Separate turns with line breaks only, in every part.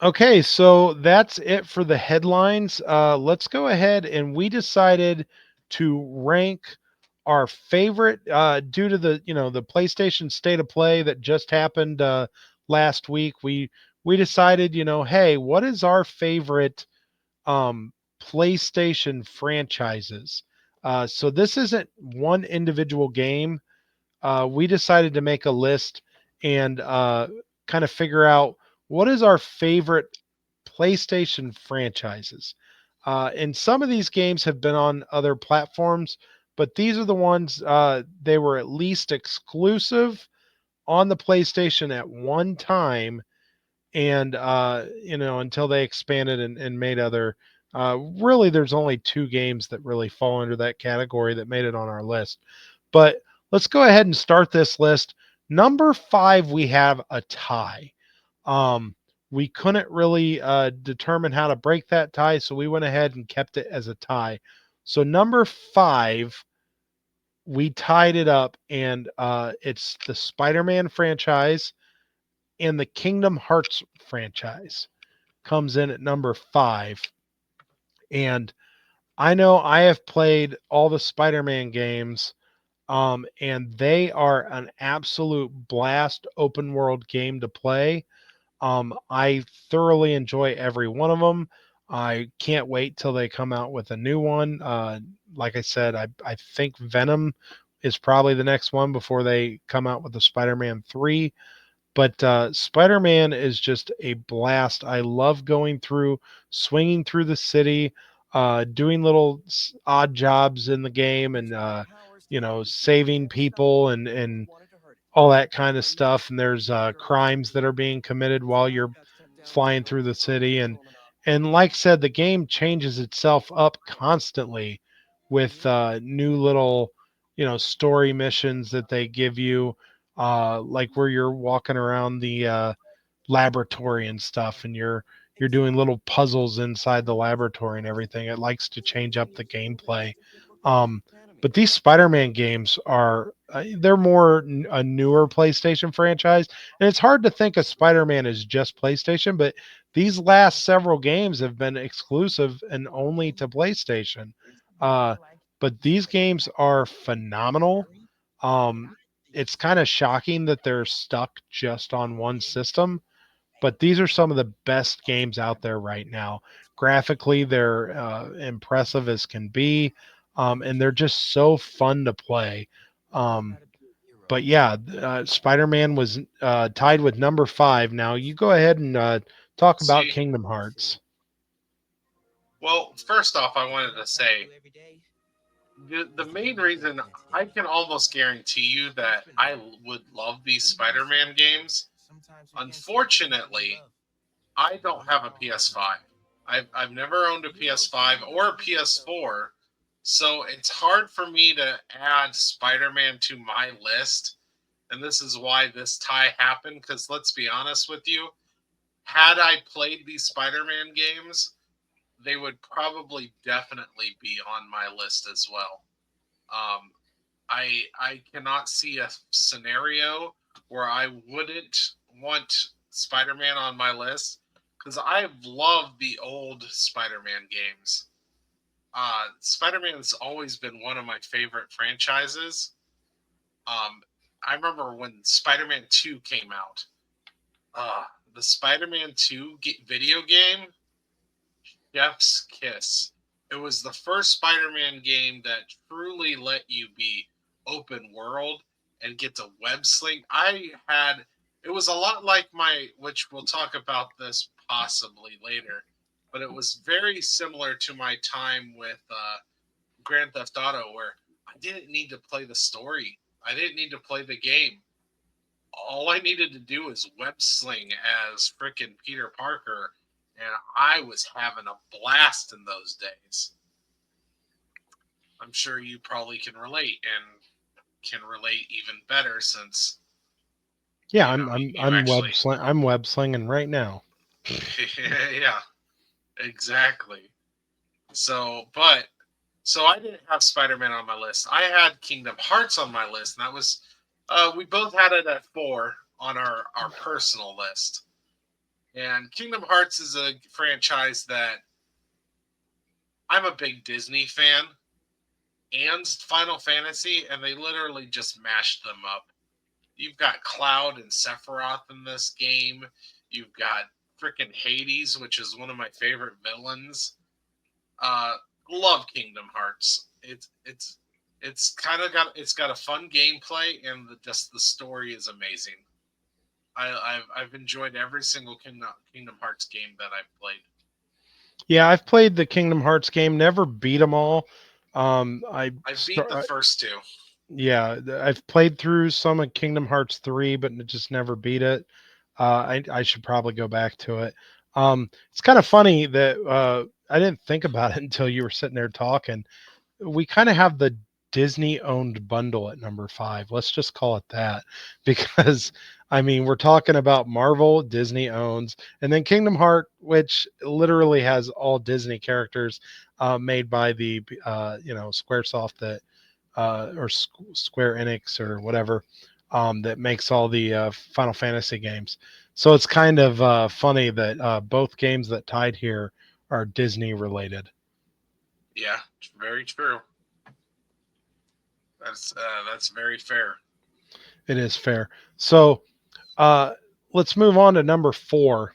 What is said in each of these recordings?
Okay, so that's it for the headlines. Let's go ahead and we decided to rank our favorite due to the PlayStation State of Play that just happened last week. We decided, hey, what is our favorite um PlayStation franchises? So this isn't one individual game. We decided to make a list and kind of figure out what is our favorite PlayStation franchises. And some of these games have been on other platforms, but these are the ones they were at least exclusive on the PlayStation at one time, and until they expanded and made other. Really, there's only two games that really fall under that category that made it on our list. But let's go ahead and start this list. Number 5, we have a tie. Um, we couldn't really determine how to break that tie, so we went ahead and kept it as a tie. So number 5, we tied it up, and it's the Spider-Man franchise and the Kingdom Hearts franchise comes in at number 5. And I know I have played all the Spider-Man games, and they are an absolute blast open world game to play. I thoroughly enjoy every one of them. I can't wait till they come out with a new one. Like I said, I think Venom is probably the next one before they come out with the Spider-Man 3. But Spider-Man is just a blast. I love going through, swinging through the city, doing little odd jobs in the game, and saving people and all that kind of stuff. And there's crimes that are being committed while you're flying through the city, and like I said, the game changes itself up constantly with new little story missions that they give you, like where you're walking around the laboratory and stuff, and you're doing little puzzles inside the laboratory and everything. It likes to change up the gameplay. Um, but these Spider-Man games are they're more a newer PlayStation franchise, and it's hard to think of Spider-Man as just PlayStation, but these last several games have been exclusive and only to PlayStation. Uh, but these games are phenomenal. Um, it's kind of shocking that they're stuck just on one system, but these are some of the best games out there right now. Graphically, they're impressive as can be, and they're just so fun to play. Um, but yeah, Spider-Man was tied with number 5. Now you go ahead and talk about
See,
Kingdom Hearts.
well, first off, I wanted to say the main reason I can almost guarantee you that would love these Spider-Man games. Unfortunately, I don't have a PS5. I've never owned a PS5 or a PS4, so it's hard for me to add Spider-Man to my list. And this is why this tie happened. Because let's be honest with you, had I played these Spider-Man games, they would probably definitely be on my list as well. Um, I cannot see a scenario where I wouldn't want Spider-Man on my list because I've loved the old Spider-Man games. Spider-Man's always been one of my favorite franchises. Um, I remember when Spider-Man 2 came out. Uh, the Spider-Man 2 video game, Chef's Kiss. It was the first Spider-Man game that truly let you be open world and get to web sling. It was a lot like which we'll talk about this possibly later, but it was very similar to my time with Grand Theft Auto, where I didn't need to play the story. I didn't need to play the game. All I needed to do is web sling as frickin' Peter Parker, and I was having a blast in those days. I'm sure you probably can relate and can relate even better since
Yeah,
you know you actually
I'm web slinging right now.
yeah, exactly. So I didn't have Spider-Man on my list. I had Kingdom Hearts on my list, and that was we both had it at 4 on our personal list. And Kingdom Hearts is a franchise that I'm a big Disney fan and Final Fantasy, and they literally just mashed them up. You've got Cloud and Sephiroth in this game. You've got freaking Hades, which is one of my favorite villains. Uh, love Kingdom Hearts. It's kind of got a fun gameplay, and just the story is amazing. I've enjoyed every single Kingdom Hearts game that I've played.
Yeah, I've played the Kingdom Hearts game, never beat them all. I
I beat
start,
the first two.
yeah, I've played through some of Kingdom Hearts 3, but just never beat it. I should probably go back to it. It's kind of funny that I didn't think about it until you were sitting there talking. We kind of have the Disney owned bundle at number 5. Let's just call it that because I mean, we're talking about Marvel, Disney owns, and then Kingdom Heart, which literally has all Disney characters made by the Squaresoft that or Square Enix or whatever that makes all the Final Fantasy games. So it's kind of funny that both games that tied here are Disney related.
Yeah, very true. That's very fair.
It is fair. So uh, let's move on to number 4.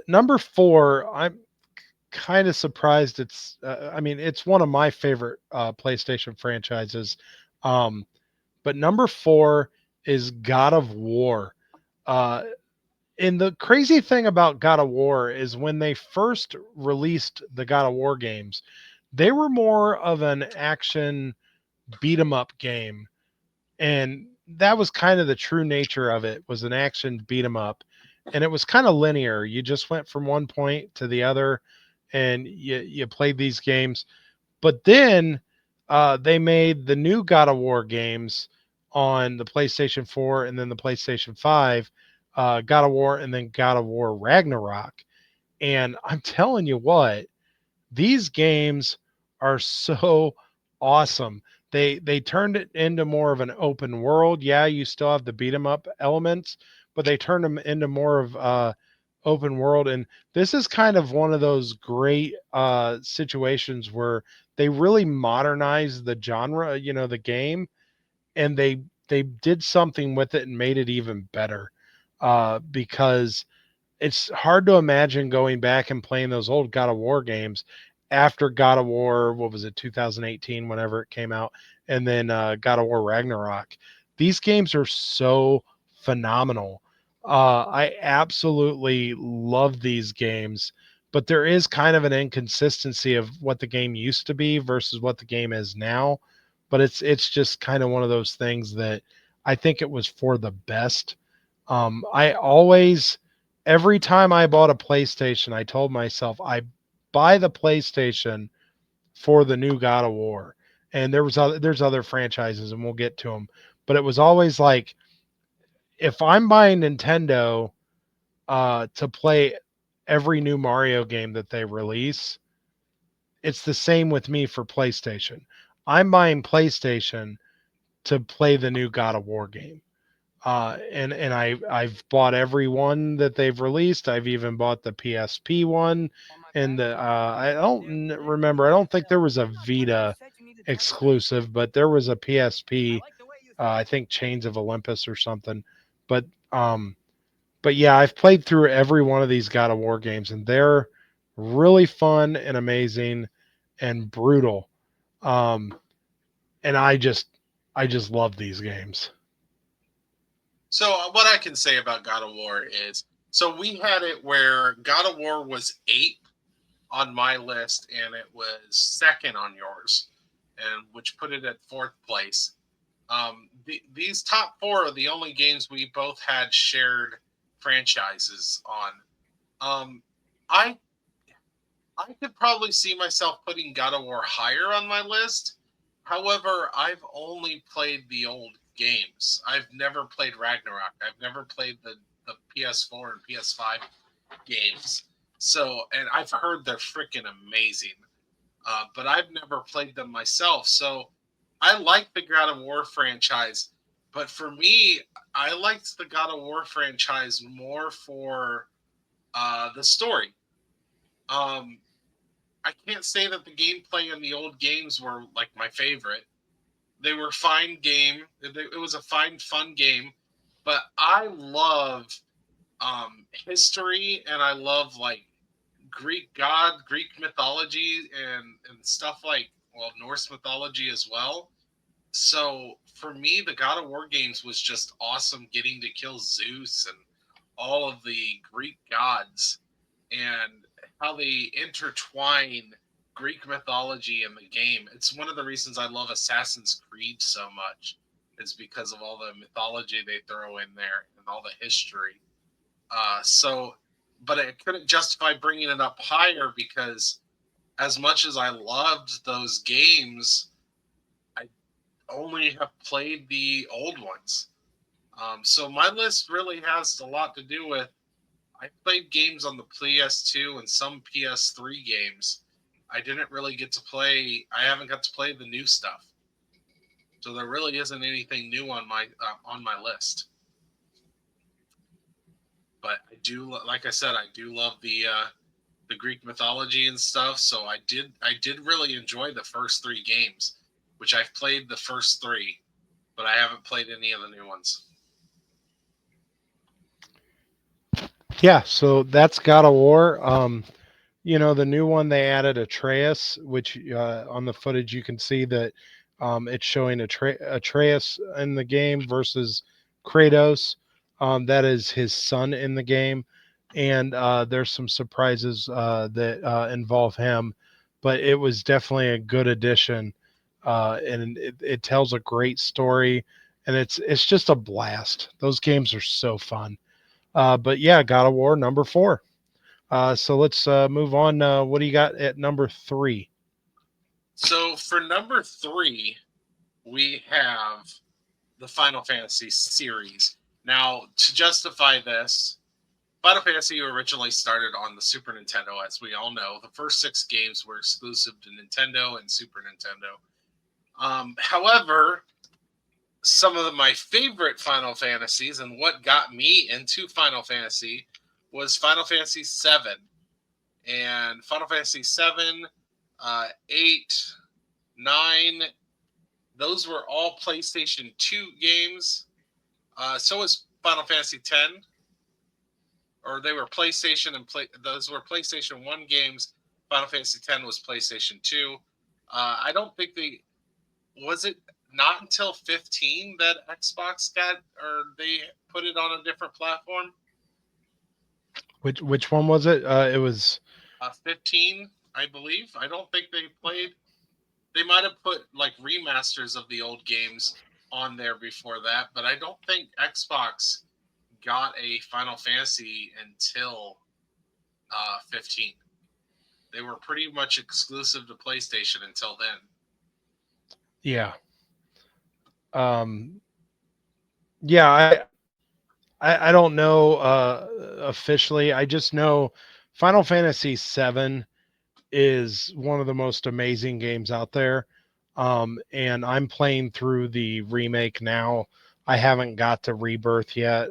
Number 4, I'm kind of surprised. I mean, it's one of my favorite PlayStation franchises. Um, but number 4 is God of War. Uh, and the crazy thing about God of War is when they first released the God of War games, they were more of an action beat 'em up game, and that was kind of the true nature of it, was an action beat 'em up, and it was kind of linear. You just went from one point to the other, and you played these games. But then they made the new God of War games on the PlayStation 4 and then the PlayStation 5, God of War and then God of War Ragnarok. And I'm telling you what, these games are so awesome. They turned it into more of an open world. Yeah, you still have the beat 'em up elements, but they turned them into more of open world. And this is kind of one of those great situations where they really modernized the genre, the game, and they did something with it and made it even better. Because it's hard to imagine going back and playing those old God of War games after God of War, what was it, 2018, whenever it came out, and then God of War Ragnarok. These games are so phenomenal. I absolutely love these games, but there is kind of an inconsistency of what the game used to be versus what the game is now. But it's just kind of one of those things that I think it was for the best. I always, every time I bought a PlayStation, I told myself I buy the PlayStation for the new God of War. And there's other franchises, and we'll get to them. But it was always like, if I'm buying Nintendo to play every new Mario game that they release, it's the same with me for PlayStation. I'm buying PlayStation to play the new God of War game. And I've bought every one that they've released. I've even bought the PSP one, and the I don't remember. I don't think there was a Vita exclusive, but there was a PSP. I think Chains of Olympus or something. But um, but yeah, I've played through every one of these God of War games, and they're really fun and amazing and brutal. Um, and I just love these games.
So what I can say about God of War is, so we had it where God of War was 8 on my list, and it was second on yours, and which put it at fourth place. These top four are the only games we both had shared franchises on. Um, I I could probably see myself putting God of War higher on my list. However, I've only played the old games. I've never played Ragnarok. I've never played the PS4 and PS5 games. So, and I've heard they're freaking amazing, but I've never played them myself. So, I like the God of War franchise, but for me, I liked the God of War franchise more for. The story. Um, I can't say that the gameplay in the old games were like my favorite. They were fine game. It was a fine, fun game, but I love history, and I love like Greek mythology, and stuff like, well, Norse mythology as well. So for me, the God of War games was just awesome. Getting to kill Zeus and all of the Greek gods, and how they intertwine Greek mythology in the game. It's one of the reasons I love Assassin's Creed so much, is because of all the mythology they throw in there and all the history. But I couldn't justify bringing it up higher because, as much as I loved those games, I only have played the old ones. So my list really has a lot to do with, I played games on the PS2 and some PS3 games. I didn't really get to play. I haven't got to play the new stuff, so there really isn't anything new on my list. But I do, like I said, I do love the Greek mythology and stuff. So I did really enjoy the first three games, which I've played the first three, but I haven't played any of the new ones.
Yeah, so that's God of War. The new one they added Atreus, which on the footage you can see that it's showing Atreus in the game versus Kratos. That is his son in the game, and there's some surprises that involve him, but it was definitely a good addition, and it tells a great story, and it's just a blast. Those games are so fun. But yeah, God of War number four. So let's move on. What do you got at number three?
So for number three, we have the Final Fantasy series. Now, to justify this, Final Fantasy originally started on the Super Nintendo, as we all know. The first six games were exclusive to Nintendo and Super Nintendo. However, some of my favorite Final Fantasies and what got me into Final Fantasy was Final Fantasy VII. And Final Fantasy VII, 8, 9, those were all PlayStation 2 games. So was Final Fantasy 10, or they were PlayStation and those were PlayStation 1 games. Final Fantasy 10 was PlayStation 2. I don't think they was it not until 15 that Xbox got, or they put it on a different platform.
Which one was it? It was
15, I believe. I don't think they played. They might have put like remasters of the old games on there before that, but I don't think Xbox got a Final Fantasy until 15. They were pretty much exclusive to PlayStation until then.
yeah. Um, yeah, I don't know officially. I just know Final Fantasy VII is one of the most amazing games out there. And I'm playing through the remake now. I haven't got to Rebirth yet.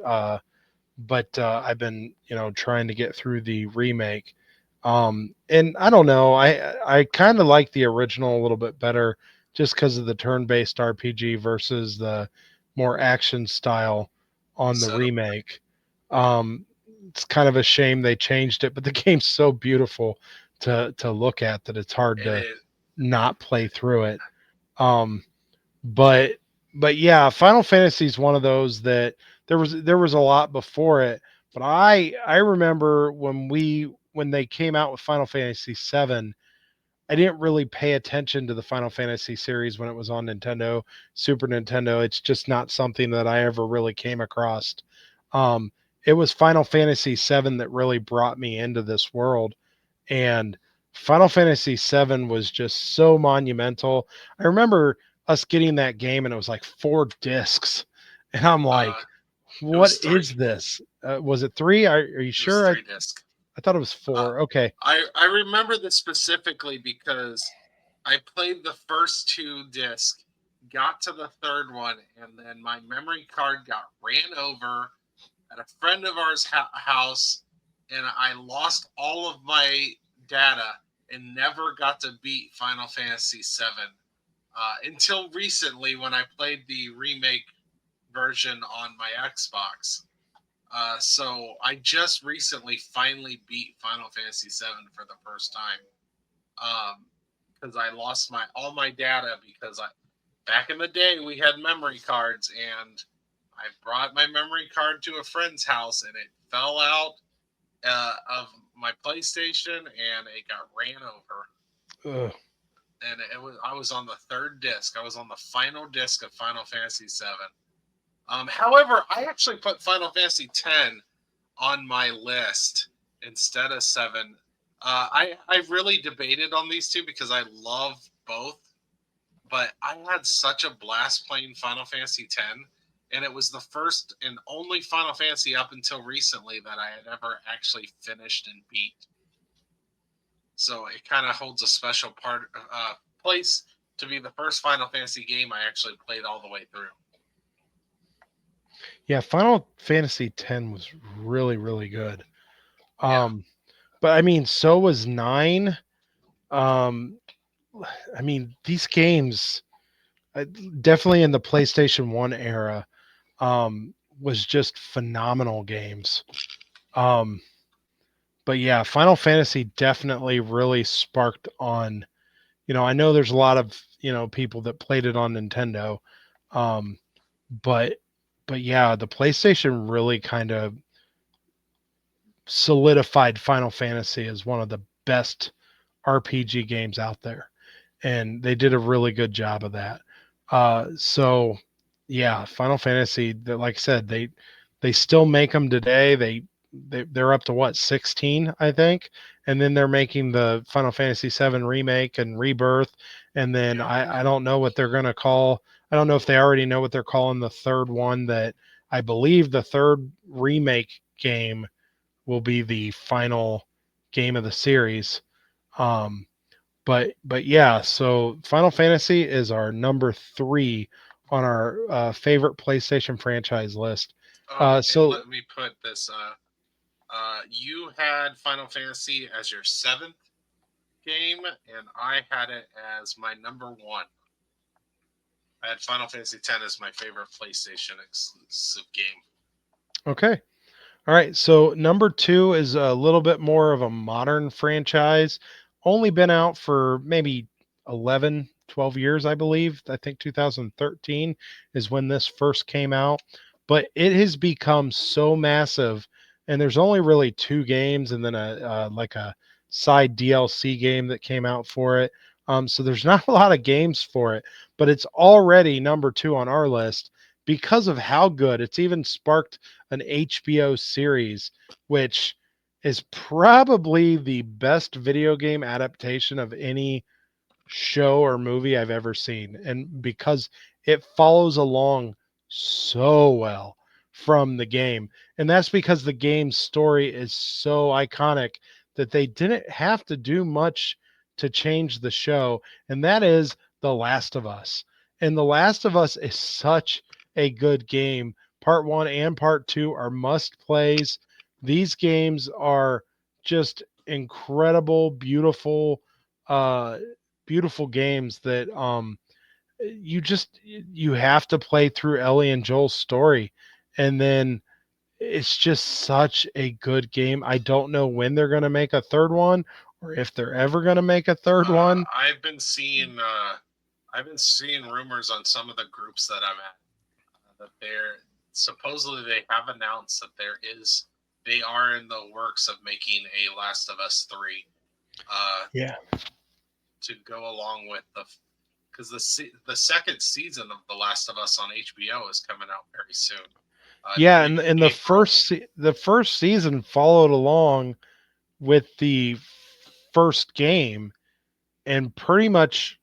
But I've been, trying to get through the remake. And I don't know, I kind of like the original a little bit better, just because of the turn-based RPG versus the more action style on the
So do
remake. Um, it's kind of a shame they changed it, but the game's so beautiful to look at that it's hard
it
to
is.
not play through it. Um, but but yeah, Final Fantasy is one of those that there was a lot before it, but I remember when they came out with Final Fantasy 7, I didn't really pay attention to the Final Fantasy series when it was on Nintendo, Super Nintendo. It's just not something that I ever really came across. Um, it was Final Fantasy 7 that really brought me into this world, and Final Fantasy 7 was just so monumental. I remember us getting that game and it was like 4 discs. And I'm
Uh,
like,
it
what
was
is
three.
this? Was it three? Are you
It was
sure? I,
3 disc.
I thought it was
Uh,
four. Okay.
I remember this specifically because I played the first 2 disc, got to the third one, and then my memory card got ran over at a friend of ours' house. and I lost all of my data and never got to beat Final Fantasy VII until recently when I played the remake version on my Xbox. So I just recently finally beat Final Fantasy VII for the first time because I lost my all my data because I back in the day we had memory cards and I brought my memory card to a friend's house and it fell out of my PlayStation and it got ran over.
Ugh.
And it was I was on the third disc. I was on the final disc of Final Fantasy VII. However, I actually put Final Fantasy X on my list instead of seven. I really debated on these two because I love both, but I had such a blast playing Final Fantasy X, and it was the first and only Final Fantasy up until recently that I had ever actually finished and beat. So it kind of holds a special place to be the first Final Fantasy game I actually played all the way through.
Yeah, Final Fantasy X was really, really good.
Yeah.
Um, but I mean, so was nine. Um, I mean, these games, definitely in the PlayStation One era, was just phenomenal games. Um, but yeah, Final Fantasy definitely really sparked on. I know there's a lot of people that played it on Nintendo, um, but yeah, the PlayStation really kind of solidified Final Fantasy as one of the best RPG games out there, and they did a really good job of that. So yeah, Final Fantasy, like I said, they still make them today. They're up to what, 16, I think, and then they're making the Final Fantasy 7 remake and Rebirth, and then
Yep.
I don't know what they're gonna call. I don't know if they already know what they're calling the third one. That I believe the third remake game will be the final game of the series. Um, but yeah, so Final Fantasy is our number three on our favorite PlayStation franchise list.
Oh, and
So
let me put this. You had Final Fantasy as your seventh game, and I had it as my number one. I had Final Fantasy X as my favorite PlayStation exclusive game.
okay, all right. So number two is a little bit more of a modern franchise. Only been out for maybe 11, 12 years, I believe. I think 2013 is when this first came out. But it has become so massive, and there's only really two games, and then a like a side DLC game that came out for it. So there's not a lot of games for it, but it's already number two on our list because of how good. It's even sparked an HBO series, which is probably the best video game adaptation of any show or movie I've ever seen. And because it follows along so well from the game. And that's because the game's story is so iconic that they didn't have to do much to change the show. And that is The Last of Us. And The Last of Us is such a good game. Part one and part two are must plays. These games are just incredible, uh beautiful games that you have to play through Ellie and Joel's story, and then it's just such a good game. I don't know when they're going to make a third one or if they're ever going to make a third one.
I've been seeing rumors on some of the groups that I'm at that they're supposedly they have announced that they are in the works of making a Last of Us 3 uh,
Yeah.
to go along with because the second season of The Last of Us on HBO is coming out very soon. I
Yeah,
believe
and
April.
the first season followed along with the first game, and pretty much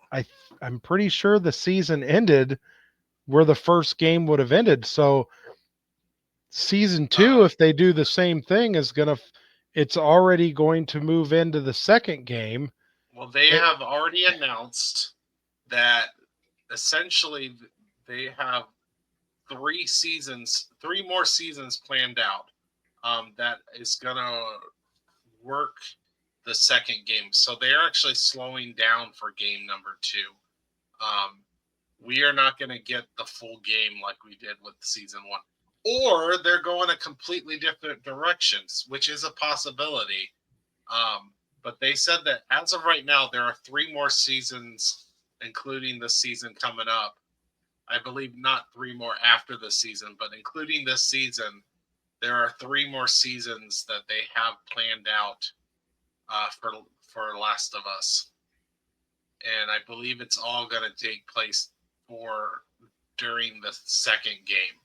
I'm pretty sure the season ended where the first game would have ended. So season two,
Uh,
if they do the same thing, it's already going to move into the second game.
well, they
It,
have already announced that essentially they have three more seasons planned out. that is gonna work the second game. So they're actually slowing down for game number two. Um, we are not going to get the full game like we did with season one, or they're going a completely different directions, which is a possibility. But they said that as of right now, there are three more seasons, including the season coming up. I believe not three more after the season, but including this season, there are three more seasons that they have planned out for Last of Us, and I believe it's all going to take place for during the second game.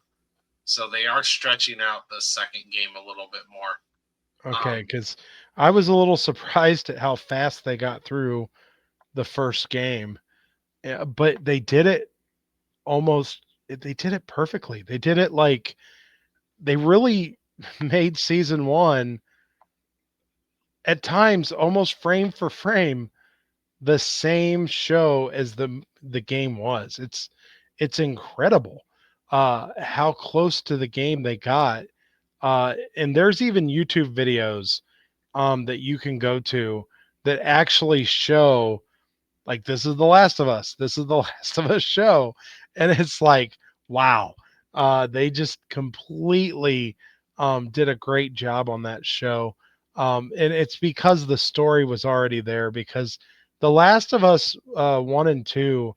So they are stretching out the second game a little bit more.
Okay,
Um,
because I was a little surprised at how fast they got through the first game. Yeah, but they did it almost they did it perfectly. They did it like they really made season 1 at times almost frame for frame the same show as the game was. It's incredible how close to the game they got. And there's even YouTube videos that you can go to that actually show like this is the Last of Us. This is the Last of Us show, and it's like wow, they just completely did a great job on that show, and it's because the story was already there. Because the Last of Us 1 and 2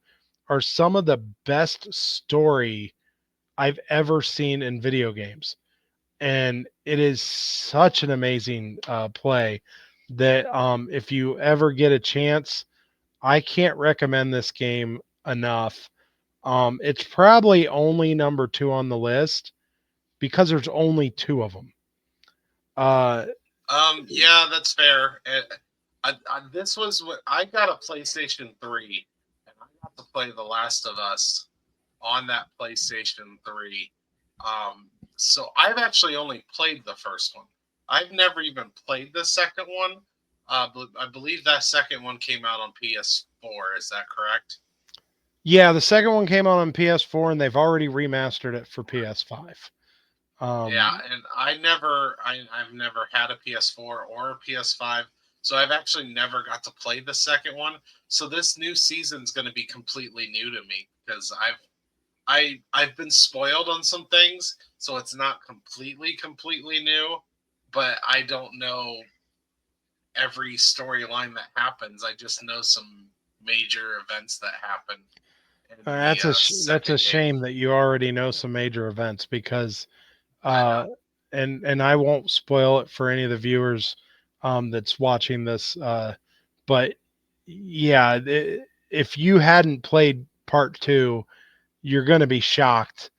are some of the best story I've ever seen in video games, and it is such an amazing play that if you ever get a chance I can't recommend this game enough. It's probably only number 2 on the list because there's only 2 of them. Uh,
yeah, that's fair. This was what I got a PlayStation 3, and I got to play The Last of Us on that PlayStation 3. So I've actually only played the first one. I've never even played the second one. But I believe that second one came out on PS4. Is that correct?
yeah, the second one came out on PS4 and they've already remastered it for PS5.
Yeah,
Um,
and I've never had a PS4 or a PS5, so I've actually never got to play the second one. So this new season's going to be completely new to me because I've been spoiled on some things, so it's not completely new, but I don't know every storyline that happens. I just know some major events that happen in the
that's a
second game.
shame that you already know some major events because
I know.
uh, and I won't spoil it for any of the viewers that's watching this. But yeah, if you hadn't played part 2, you're going to be shocked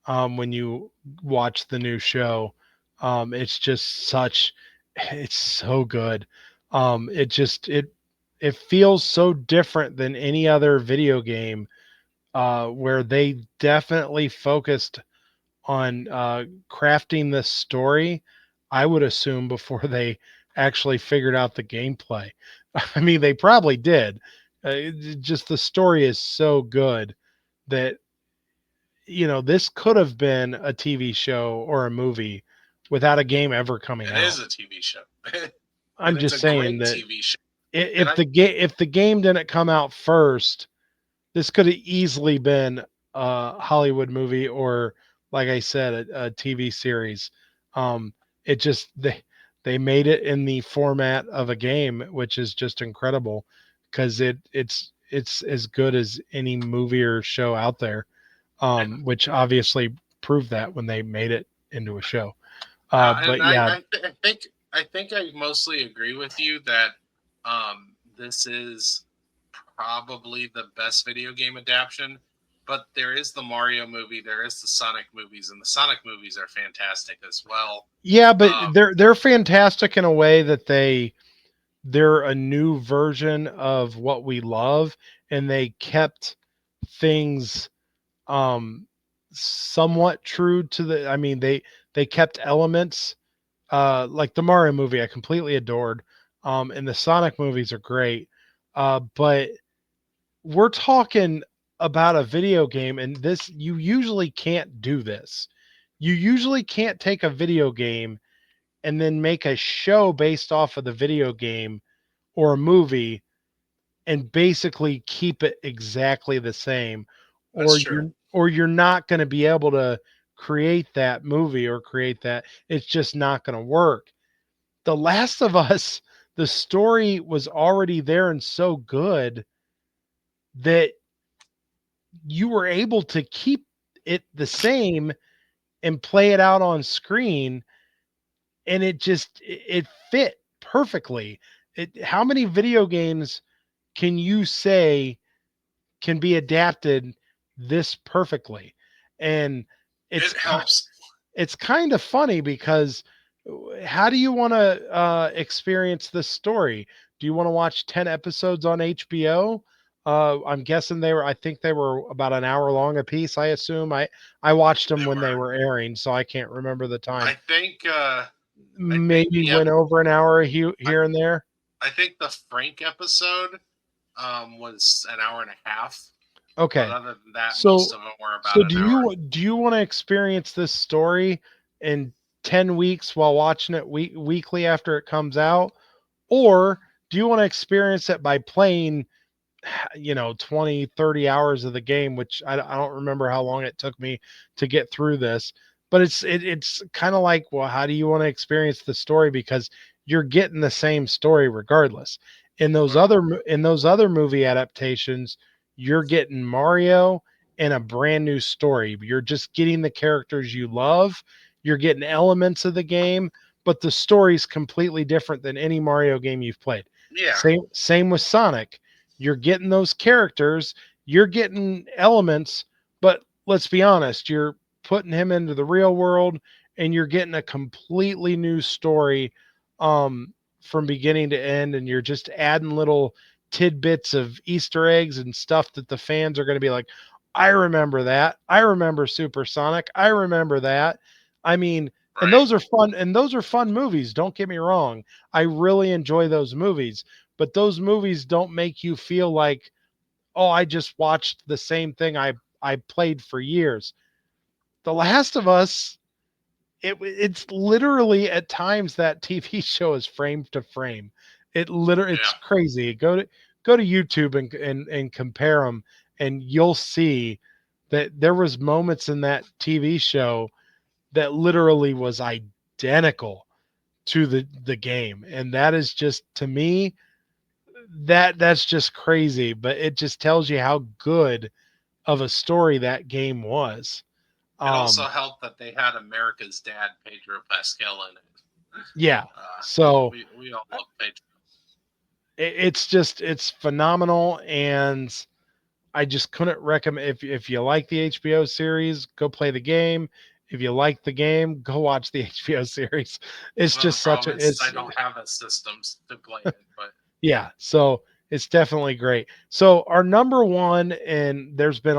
when you watch the new show. It's just it's so good. It just it feels so different than any other video game where they definitely focused on crafting this story. I would assume before they actually figured out the gameplay. I mean, they probably did. Just the story is so good that this could have been a TV show or a movie without a game ever coming
It is
out.
a TV show,
I'm
and it's
just
a
saying
great
that
TV show. And
if the game didn't come out first, this could have easily been a Hollywood movie or, like I said, a TV series. Um, it just they made it in the format of a game, which is just incredible because it's as good as any movie or show out there. Which obviously proved that when they made it into a show. But
and
yeah,
I think I mostly agree with you that this is probably the best video game adaptation. But there is the Mario movie, there is the Sonic movies, and the Sonic movies are fantastic as well.
yeah, but
Um,
they're fantastic in a way that they're a new version of what we love, and they kept things somewhat true to the. I mean, they kept elements like the Mario movie I completely adored, and the Sonic movies are great, but we're talking about a video game, and this you usually can't do this. You usually can't take a video game and then make a show based off of the video game or a movie and basically keep it exactly the same,
That's
or
true.
you're not going to be able to create that movie or create that. It's just not going to work. The Last of Us, the story was already there and so good that you were able to keep it the same and play it out on screen, and it fit perfectly. How many video games can you say can be adapted this perfectly? And it's
It helps.
it's kind of funny because how do you want to experience this story? Do you want to watch 10 episodes on HBO? I'm guessing I think they were about an hour long a piece, I assume. I watched them
They
when they
were.
were airing, so I can't remember the time.
I think. I think
Maybe
the
went over an hour
I,
here and there.
I think the Frank episode was an hour and a half, but
Okay.
other than that, most
So
of them were
so
about an hour.
do you want to experience this story in 10 weeks while watching it weekly after it comes out, or do you want to experience it by playing 20-30 hours of the game, which I don't remember how long it took me to get through this. But it's kind of like, well, how do you want to experience the story? Because you're getting the same story regardless.
Right.
In those other movie adaptations, you're getting Mario and a brand new story. You're just getting the characters you love. You're getting elements of the game, but the story's completely different than any Mario game you've played.
Yeah.
Same with Sonic. You're getting those characters, you're getting elements, but let's be honest, you're putting him into the real world and you're getting a completely new story from beginning to end, and you're just adding little tidbits of Easter eggs and stuff that the fans are going to be like, I remember that. I remember Supersonic. I remember that. I mean,
Right.
and those are fun movies, don't get me wrong. I really enjoy those movies, but those movies don't make you feel like, oh, I just watched the same thing I played for years. The Last of Us, it's literally at times that TV show is frame to frame. It's
Yeah.
crazy. Go to YouTube and compare them, and you'll see that there was moments in that TV show that literally was identical to the game, and that is just, to me, that's just crazy, but it just tells you how good of a story that game was.
It also
Um,
helped that they had America's Dad, Pedro Pascal, in it.
yeah.
Uh,
So
we all love Pedro.
it's phenomenal, and I just couldn't recommend. If you like the HBO series, go play the game. If you like the game, go watch the HBO series. It's
Well, the
just such a
problem is I
it's
don't have a systems to play it, but
Yeah, so it's definitely great. So our number one, and there's been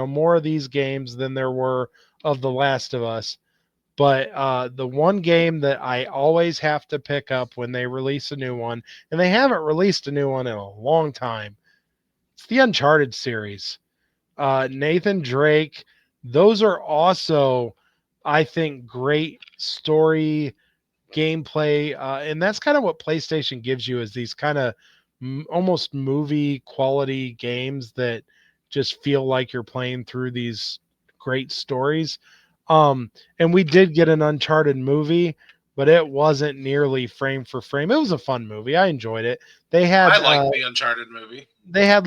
more of these games than there were of The Last of Us, but the one game that I always have to pick up when they release a new one, and they haven't released a new one in a long time, it's the Uncharted series. Nathan Drake, those are also, I think, great story gameplay, and that's kind of what PlayStation gives you, is these kind of almost movie quality games that just feel like you're playing through these great stories. And we did get an Uncharted movie, but it wasn't nearly frame for frame. It was a fun movie. I enjoyed it. They
I
had
like the Uncharted movie.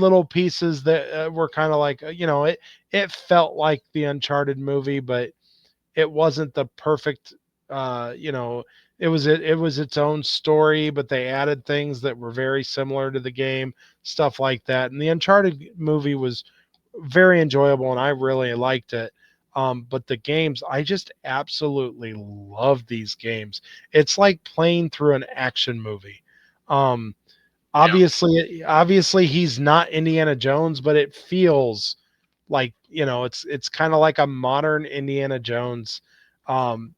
little pieces that were kind of like, it felt like the Uncharted movie, but it wasn't the perfect, uh you know it was its own story, but they added things that were very similar to the game, stuff like that. And the Uncharted movie was very enjoyable, and I really liked it. But the games, I just absolutely love these games. It's like playing through an action movie. um
Yeah.
Obviously he's not Indiana Jones, but it feels like, it's kind of like a modern Indiana Jones.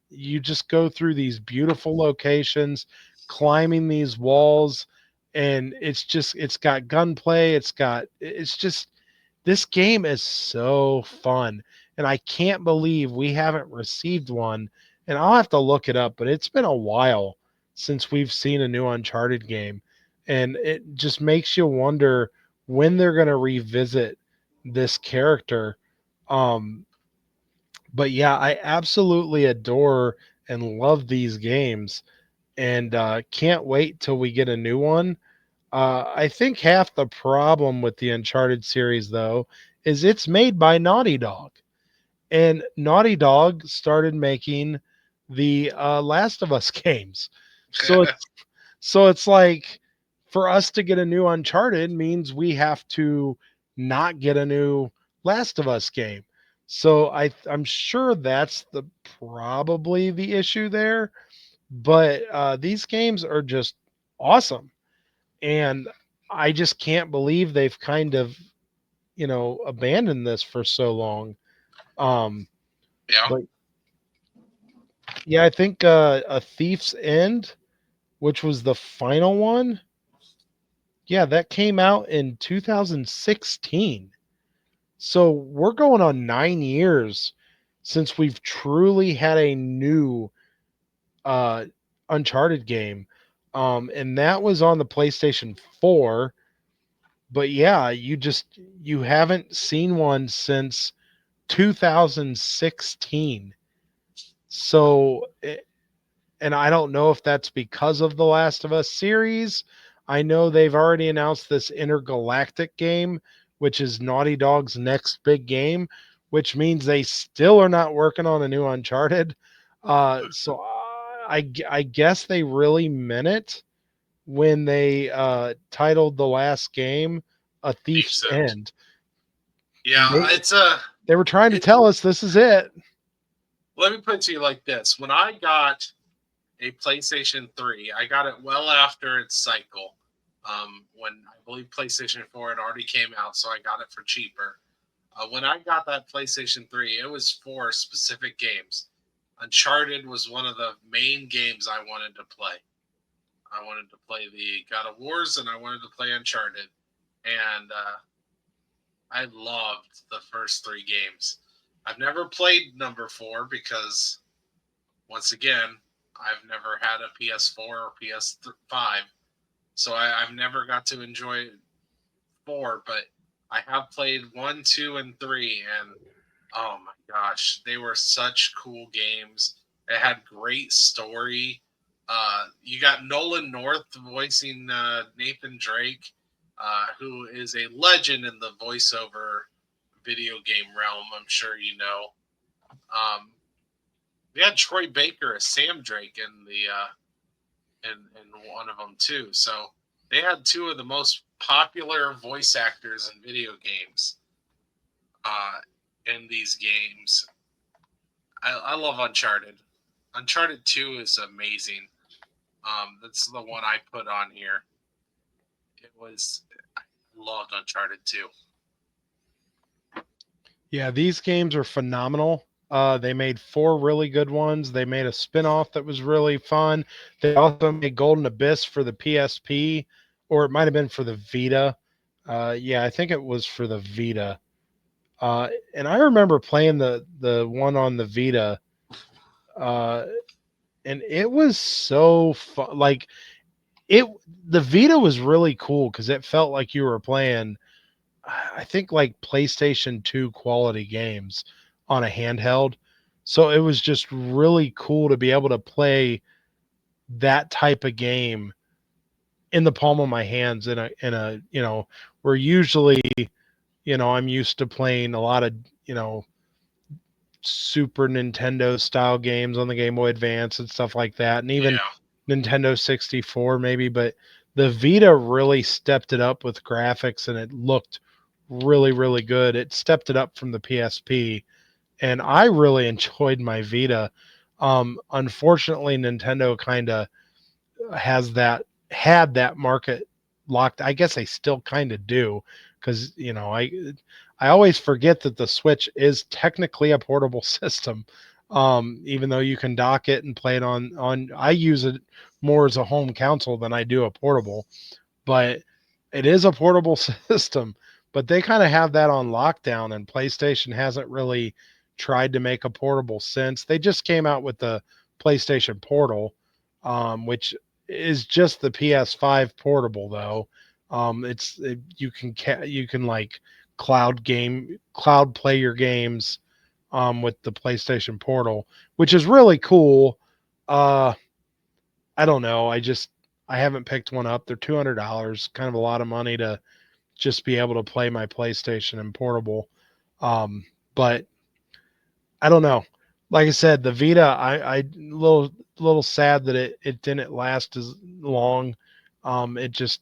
You just go through these beautiful locations, climbing these walls, and it's got gunplay. It's just, this game is so fun, and I can't believe we haven't received one and I'll have to look it up, but it's been a while since we've seen a new Uncharted game. And it just makes you wonder when they're going to revisit this character. Um, but yeah, I absolutely adore and love these games and can't wait till we get a new one. I think half the problem with the Uncharted series, though, is it's made by Naughty Dog. And Naughty Dog started making the Last of Us games. So it's like for us to get a new Uncharted means we have to not get a new Last of Us game. So I'm sure that's the probably the issue there. But these games are just awesome, and I just can't believe they've kind of abandoned this for so long. Um,
Yeah.
but yeah, I think A Thief's End, which was the final one, yeah, that came out in 2016. So we're going on 9 years since we've truly had a new uh, Uncharted game. And that was on the PlayStation 4. But yeah, you haven't seen one since 2016. So and I don't know if that's because of the Last of Us series. I know they've already announced this intergalactic game, which is Naughty Dog's next big game, which means they still are not working on a new Uncharted. So I guess they really meant it when they titled the last game "A Thief's
Thief's End.
End."
Yeah,
They were trying to
it.
tell us this is it.
Let me put it to you like this: when I got a PlayStation 3, I got it well after its cycle. When I believe PlayStation 4 had already came out, so I got it for cheaper. When I got that PlayStation 3, it was for specific games. Uncharted was one of the main games I wanted to play. I wanted to play the God of Wars and I wanted to play Uncharted. And I loved the first three games. I've never played number four because, once again, I've never had a PS4 or PS5. So I've never got to enjoy four, but I have played one, two, and three, and oh my gosh, they were such cool games. They had great story. You got Nolan North voicing Nathan Drake, who is a legend in the voiceover video game realm. I'm sure you know. Um, they had Troy Baker as Sam Drake in the in one of them too. So they had two of the most popular voice actors in video games uh, in these games. I love Uncharted. Uncharted 2 is amazing. That's the one I put on here. I loved Uncharted 2.
Yeah, these games are phenomenal. They made four really good ones. They made a spin-off that was really fun. They also made Golden Abyss for the PSP, or it might have been for the Vita. Yeah, I think it was for the Vita. And I remember playing the one on the Vita, uh, and it was so fun. Like it, the Vita was really cool because it felt like you were playing, I think, like PlayStation 2 quality games on a handheld. So it was just really cool to be able to play that type of game in the palm of my hands in a where usually, I'm used to playing a lot of, Super Nintendo style games on the Game Boy Advance and stuff like that, and even
Yeah,
Nintendo 64 maybe, but the Vita really stepped it up with graphics and it looked really, really good. It stepped it up from the PSP, and I really enjoyed my Vita. Unfortunately, Nintendo kind of has that had that market locked. I guess they still kind of do because I always forget that the Switch is technically a portable system. Even though you can dock it and play it on I use it more as a home console than I do a portable, but it is a portable system. But they kind of have that on lockdown, and PlayStation hasn't really tried to make a portable since. They just came out with the PlayStation Portal, which is just the PS5 portable though. You can you can like cloud play your games with the PlayStation Portal, which is really cool. Uh, I don't know. I haven't picked one up. They're $200, kind of a lot of money to just be able to play my PlayStation and portable. But I don't know. Like I said, the Vita, I little sad that it didn't last as long. It just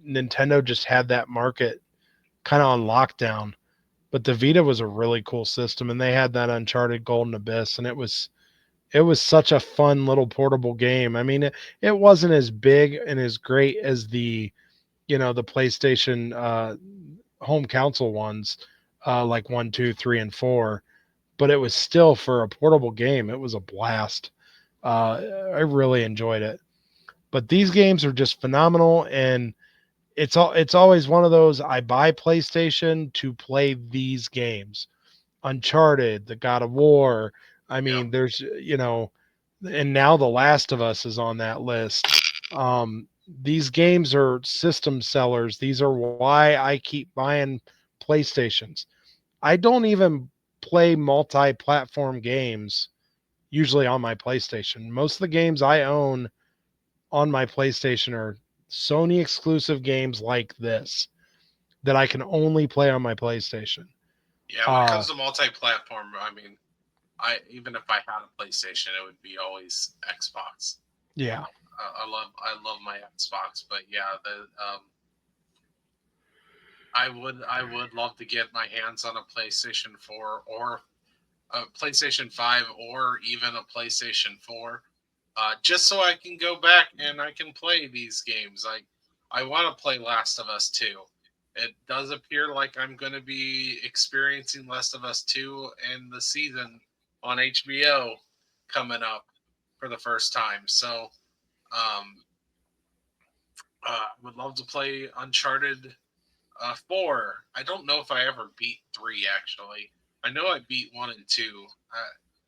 Nintendo just had that market kind of on lockdown. But the Vita was a really cool system, and they had that Uncharted Golden Abyss, and it was such a fun little portable game. I mean, it wasn't as big and as great as the PlayStation home console ones, like 1, 2, 3, and 4, but it was still for a portable game. It was a blast. I really enjoyed it. But these games are just phenomenal, and it's always one of those I buy PlayStation to play these games. Uncharted, the God of War. I
Yep.
mean, and now The Last of Us is on that list. These games are system sellers. These are why I keep buying PlayStations. I don't even play multi-platform games usually on my PlayStation. Most of the games I own on my PlayStation are Sony exclusive games like this that I can only play on my PlayStation.
Yeah, when it
Uh
comes to multi-platform, I mean, I even if I had a PlayStation, it would be always Xbox.
yeah.
I love my Xbox, but yeah, I would love to get my hands on a PlayStation 4 or a PlayStation 5 or even a PlayStation 4, just so I can go back and I can play these games. I want to play Last of Us 2. It does appear like I'm going to be experiencing Last of Us 2 in the season on HBO coming up for the first time. So, um, would love to play Uncharted 4. I don't know if I ever beat 3 actually. I know I beat 1 and 2.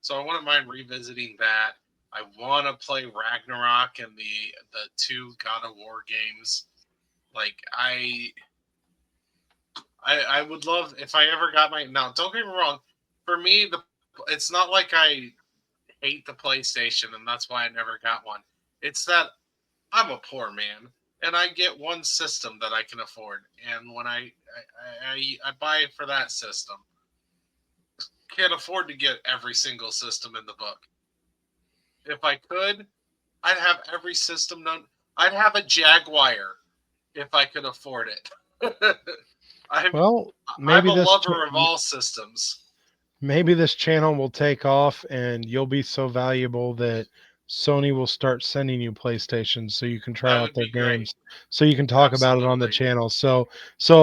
So I wouldn't mind revisiting that. I want to play Ragnarok and the two God of War games. Like I would love if I ever got my now. Don't get me wrong. For me, it's not like I hate the PlayStation and that's why I never got one. It's that I'm a poor man and I get one system that I can afford. And when I buy for that system, can't afford to get every single system in the book. If I could, I'd have every system known. I'd have a Jaguar if I could afford it. I'm
Well,
I'm a lover of all systems.
maybe this channel will take off and you'll be so valuable that Sony will start sending you PlayStations so you can try
That
out
would
their
be great.
games, so you can talk about it on the
Absolutely.
channel. So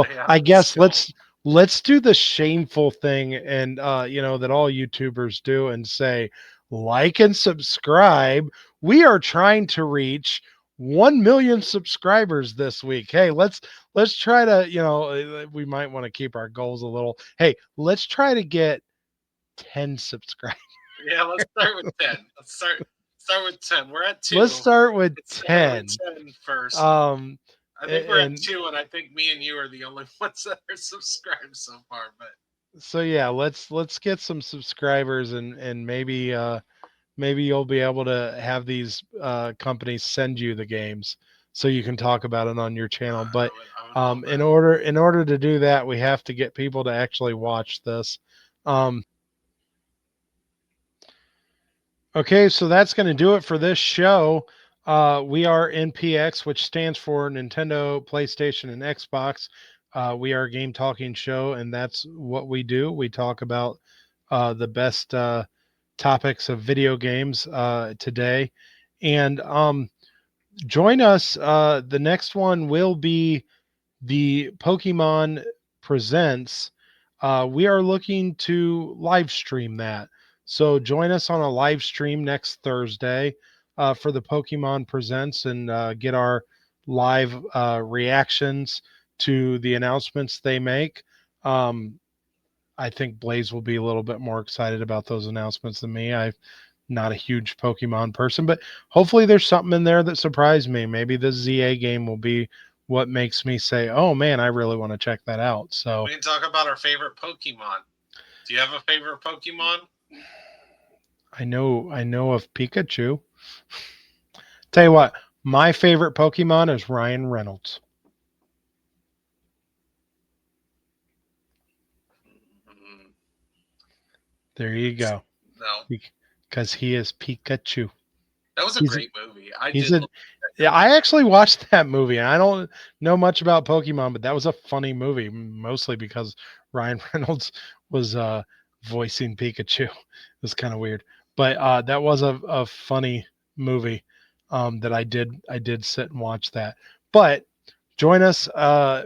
Yeah,
I
let's
guess
go.
let's do the shameful thing, and that all YouTubers do, and say like and subscribe. We are trying to reach 1 million subscribers this week. Hey, let's try to, we might want to keep our goals a little. Hey, let's try to get 10 subscribers.
Yeah, let's start with 10. Let's start with 10. We're at
Let's
2.
start with
Let's start with
10.
10 first.
Um
I think we're at
and
2, and I think me and you are the only ones that are subscribed so far. But
so yeah, let's get some subscribers, and maybe you'll be able to have these companies send you the games so you can talk about it on your channel. But
I would love
in
that.
order to do that, we have to get people to actually watch this. Okay, so that's going to do it for this show. We are NPX, which stands for Nintendo, PlayStation, and Xbox. We are a game talking show, and that's what we do. We talk about the best topics of video games today. And join us. The next one will be the Pokemon Presents. We are looking to live stream that. So join us on a live stream next Thursday for the Pokemon Presents, and get our live reactions to the announcements they make. Um, I think Blaze will be a little bit more excited about those announcements than me. not a huge Pokemon person, but hopefully there's something in there that surprised me. Maybe the ZA game will be what makes me say, "Oh man, I really want to check that out." So
We can talk about our favorite Pokemon. Do you have a favorite Pokemon?
I know of Pikachu. Tell you what, my favorite Pokemon is Ryan Reynolds.
Mm,
There you go.
no,
Because he is Pikachu.
that was a
He's
great movie. I
he's
did
a
love
Yeah,
that movie.
I actually watched that movie. And I don't know much about Pokemon, but that was a funny movie, mostly because Ryan Reynolds was voicing Pikachu. It was kind of weird, but that was a funny movie that I did sit and watch that. But join us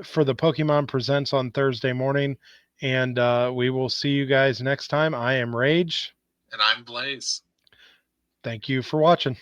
for the Pokemon Presents on Thursday morning, and we will see you guys next time. I am Rage.
And I'm Blaze.
Thank you for watching.